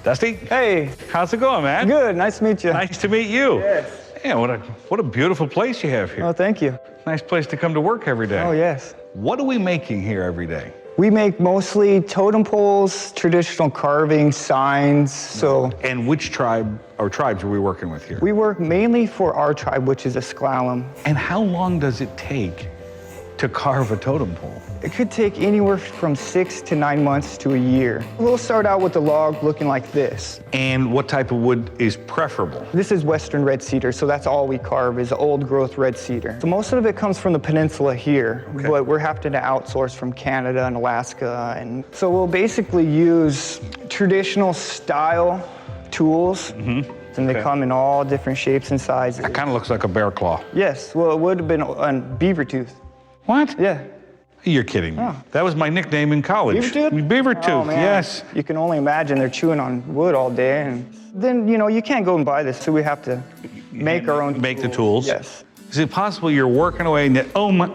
Dusty? Hey. How's it going, man? Good, nice to meet you. Nice to meet you. Yes. Yeah, what a beautiful place you have here. Oh, thank you. Nice place to come to work every day. Oh, yes. What are we making here every day? We make mostly totem poles, traditional carving, signs, so. And which tribe or tribes are we working with here? We work mainly for our tribe, which is a Sklallam. And how long does it take to carve a totem pole? It could take anywhere from 6 to 9 months to a year. We'll start out with the log looking like this. And what type of wood is preferable? This is Western red cedar, so that's all we carve is old growth red cedar. So most of it comes from the peninsula here, but we're having to outsource from Canada and Alaska. And so we'll basically use traditional style tools, and they come in all different shapes and sizes. That kind of looks like a bear claw. Yes, well, it would have been a beaver tooth. What? Yeah. You're kidding me. Oh. That was my nickname in college. Beaver tooth? Beaver tooth, Oh, man. yes. You can only imagine they're chewing on wood all day. And then, you can't go and buy this, so we have to make our own Make the tools? Yes. Is it possible you're working away and oh my,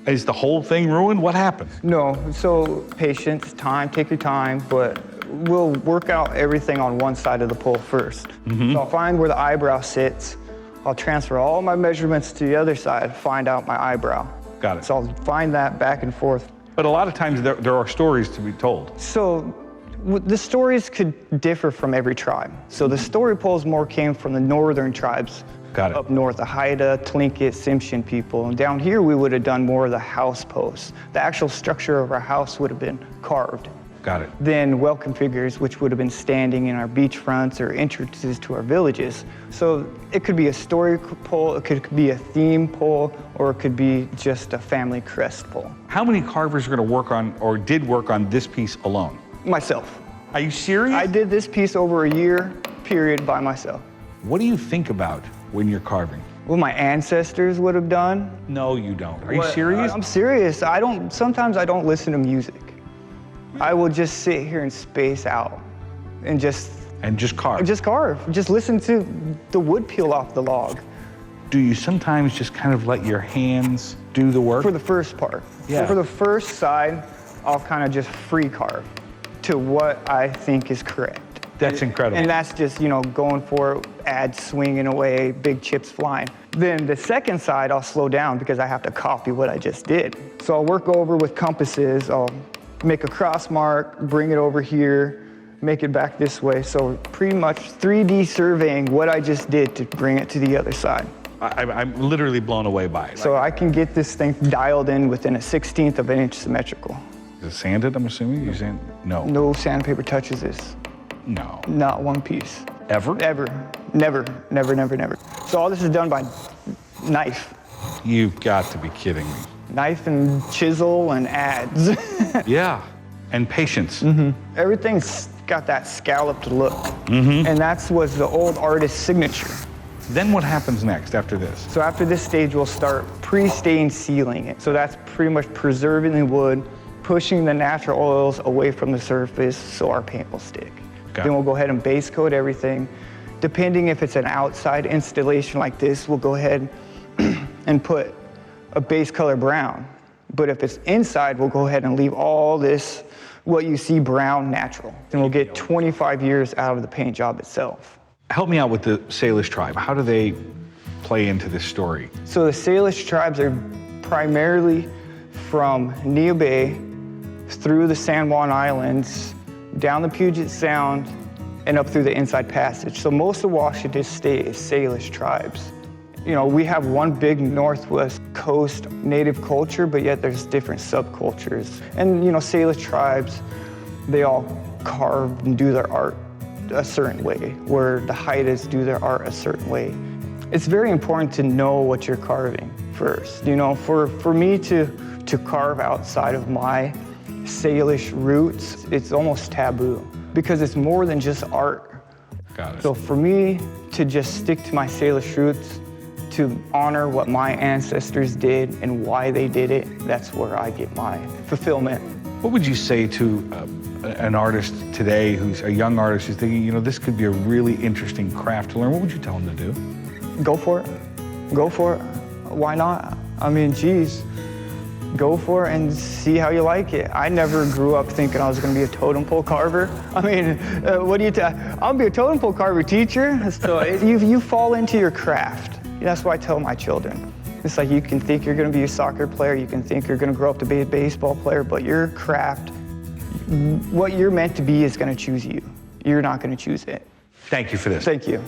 is the whole thing ruined? What happened? No, so patience, time, take your time, but we'll work out everything on one side of the pole first. So I'll find where the eyebrow sits. I'll transfer all my measurements to the other side, find out my eyebrow. Got it. So I'll find that back and forth. But a lot of times there are stories to be told. So the stories could differ from every tribe. So the story poles more came from the northern tribes. Got it. Up north, the Haida, Tlingit, Tsimshian people. And down here, we would have done more of the house posts. The actual structure of our house would have been carved. Got it. Then welcome figures, which would have been standing in our beachfronts or entrances to our villages. So it could be a story pole, it could be a theme pole, or it could be just a family crest pole. How many carvers are going to work on or did work on this piece alone? Myself. Are you serious? I did this piece over a year period by myself. What do you think about when you're carving? What my ancestors would have done. No, you don't. Are you serious? I'm serious. Sometimes I don't listen to music. I will just sit here and space out and just carve. Just carve. Just listen to the wood peel off the log. Do you sometimes just kind of let your hands do the work? For the first part. Yeah. So for the first side, I'll kind of just free carve to what I think is correct. That's incredible. And that's just, going for it, ads swinging away, big chips flying. Then the second side, I'll slow down because I have to copy what I just did. So I'll work over with compasses. I'll make a cross mark, bring it over here, make it back this way. So pretty much 3D surveying what I just did to bring it to the other side. I'm literally blown away by it. So I can get this thing dialed in within a 1/16 of an inch symmetrical. Is it sanded, I'm assuming? You sand? No. No sandpaper touches this. No. Not one piece. Ever? Ever. Never, never, never, never. So all this is done by knife. You've got to be kidding me. Knife and chisel and adze. Yeah, and patience. Everything's got that scalloped look. And that was the old artist's signature. Then what happens next after this? So after this stage, we'll start pre-stain sealing it. So that's pretty much preserving the wood, pushing the natural oils away from the surface so our paint will stick. Then we'll go ahead and base coat everything. Depending if it's an outside installation like this, we'll go ahead and put a base color brown. But if it's inside, we'll go ahead and leave all this, what you see brown, natural. Then we'll get 25 years out of the paint job itself. Help me out with the Salish tribe. How do they play into this story? So the Salish tribes are primarily from Neah Bay, through the San Juan Islands, down the Puget Sound, and up through the Inside Passage. So most of Washington State is Salish tribes. We have one big Northwest coast native culture, but yet there's different subcultures. And, Salish tribes, they all carve and do their art a certain way, where the Haidas do their art a certain way. It's very important to know what you're carving first. For me to carve outside of my Salish roots, it's almost taboo because it's more than just art. Got it. So for me to just stick to my Salish roots, to honor what my ancestors did and why they did it, that's where I get my fulfillment. What would you say to an artist today who's a young artist who's thinking, this could be a really interesting craft to learn? What would you tell them to do? Go for it. Go for it. Why not? I mean, geez, go for it and see how you like it. I never grew up thinking I was going to be a totem pole carver. I mean, what do you I'll be a totem pole carver teacher. So you fall into your craft. That's what I tell my children. It's like you can think you're going to be a soccer player, you can think you're going to grow up to be a baseball player, but your craft, what you're meant to be is going to choose you. You're not going to choose it. Thank you for this. Thank you.